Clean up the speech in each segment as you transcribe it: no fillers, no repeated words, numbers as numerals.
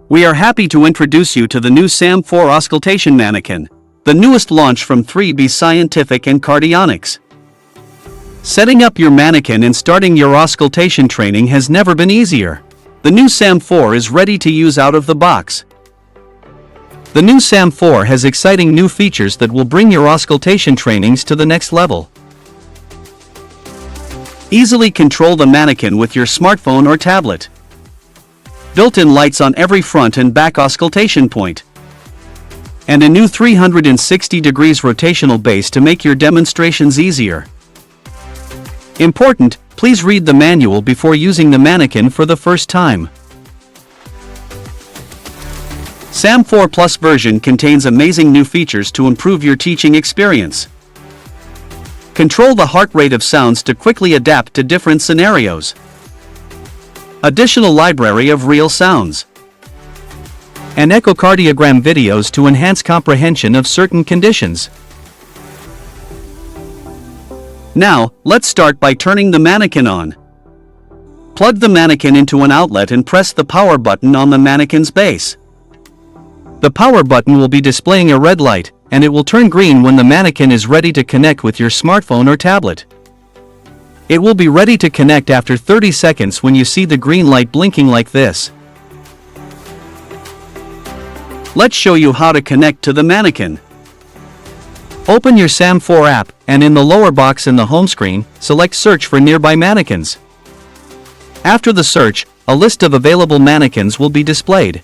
We are happy to introduce you to the new SAM4 Auscultation Manikin, the newest launch from 3B Scientific and Cardionics. Setting up your manikin and starting your auscultation training has never been easier. The new SAM4 is ready to use out of the box. The new SAM4 has exciting new features that will bring your auscultation trainings to the next level. Easily control the manikin with your smartphone or tablet. Built-in lights on every front and back auscultation point. And a new 360 degrees rotational base to make your demonstrations easier. Important, please read the manual before using the manikin for the first time. SAM4 Plus version contains amazing new features to improve your teaching experience. Control the heart rate of sounds to quickly adapt to different scenarios. Additional library of real sounds. And echocardiogram videos to enhance comprehension of certain conditions. Now, let's start by turning the manikin on. Plug the manikin into an outlet and press the power button on the manikin's base. The power button will be displaying a red light, and it will turn green when the manikin is ready to connect with your smartphone or tablet. It will be ready to connect after 30 seconds when you see the green light blinking like this. Let's show you how to connect to the manikin. Open your SAM4 app, and in the lower box in the home screen, select Search for nearby manikins. After the search, a list of available manikins will be displayed.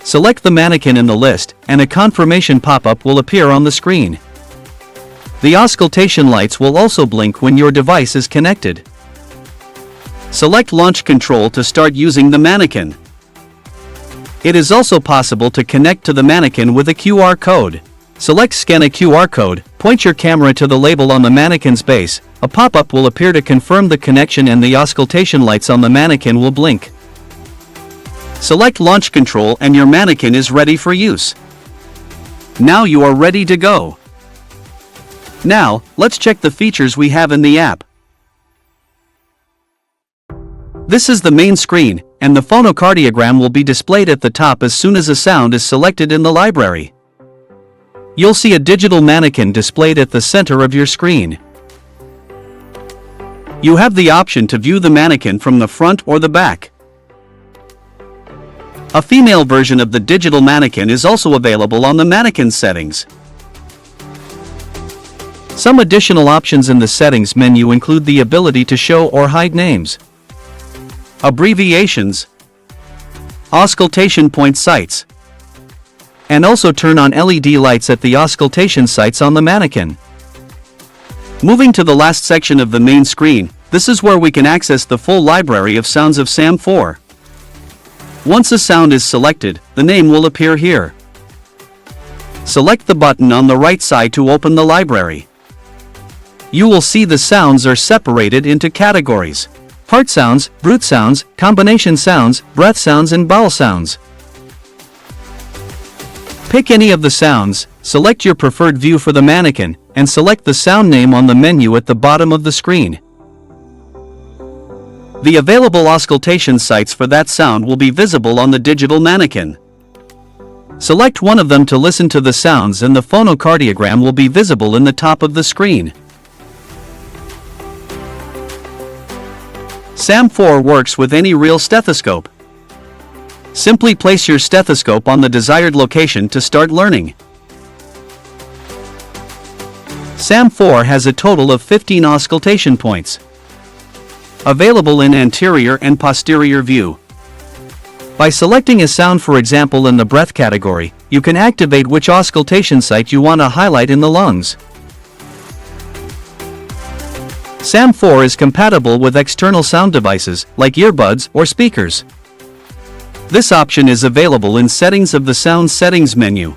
Select the manikin in the list, and a confirmation pop-up will appear on the screen. The auscultation lights will also blink when your device is connected. Select Launch Control to start using the manikin. It is also possible to connect to the manikin with a QR code. Select Scan a QR code, point your camera to the label on the manikin's base, a pop-up will appear to confirm the connection and the auscultation lights on the manikin will blink. Select Launch Control and your manikin is ready for use. Now you are ready to go. Now, let's check the features we have in the app. This is the main screen, and the phonocardiogram will be displayed at the top as soon as a sound is selected in the library. You'll see a digital manikin displayed at the center of your screen. You have the option to view the manikin from the front or the back. A female version of the digital manikin is also available on the manikin settings. Some additional options in the settings menu include the ability to show or hide names, abbreviations, auscultation point sites, and also turn on LED lights at the auscultation sites on the manikin. Moving to the last section of the main screen, this is where we can access the full library of sounds of SAM4. Once a sound is selected, the name will appear here. Select the button on the right side to open the library. You will see the sounds are separated into categories: heart sounds, brute sounds, combination sounds, breath sounds and bowel sounds. Pick any of the sounds, select your preferred view for the manikin, and select the sound name on the menu at the bottom of the screen. The available auscultation sites for that sound will be visible on the digital manikin. Select one of them to listen to the sounds and the phonocardiogram will be visible in the top of the screen. SAM4 works with any real stethoscope. Simply place your stethoscope on the desired location to start learning. SAM4 has a total of 15 auscultation points. Available in anterior and posterior view. By selecting a sound, for example in the breath category, you can activate which auscultation site you want to highlight in the lungs. SAM4 is compatible with external sound devices, like earbuds or speakers. This option is available in Settings of the Sound Settings menu.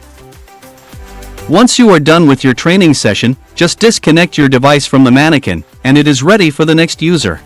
Once you are done with your training session, just disconnect your device from the manikin, and it is ready for the next user.